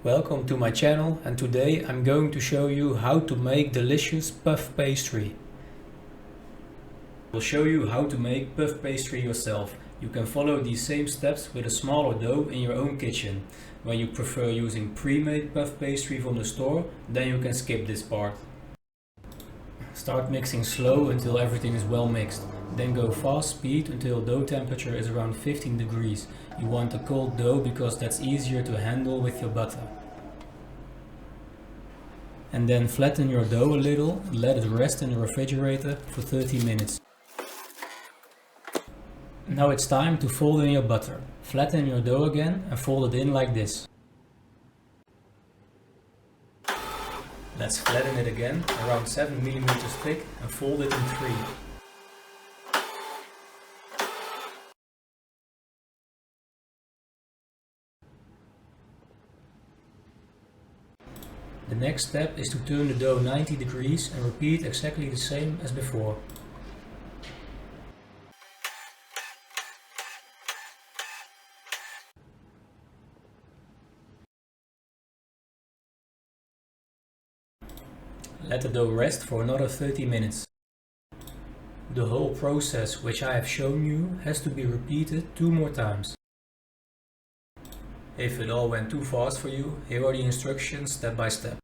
Welcome to my channel, and today I'm going to show you how to make delicious puff pastry. I will show you how to make puff pastry yourself. You can follow these same steps with a smaller dough in your own kitchen. When you prefer using pre-made puff pastry from the store, then you can skip this part. Start mixing slow until everything is well mixed. Then go fast speed until dough temperature is around 15 degrees. You want a cold dough because that's easier to handle with your butter. And then flatten your dough a little and let it rest in the refrigerator for 30 minutes. Now it's time to fold in your butter. Flatten your dough again and fold it in like this. Let's flatten it again, around 7 mm thick, and fold it in 3. The next step is to turn the dough 90 degrees and repeat exactly the same as before. Let the dough rest for another 30 minutes. The whole process which I have shown you has to be repeated 2 more times. If it all went too fast for you, here are the instructions step by step.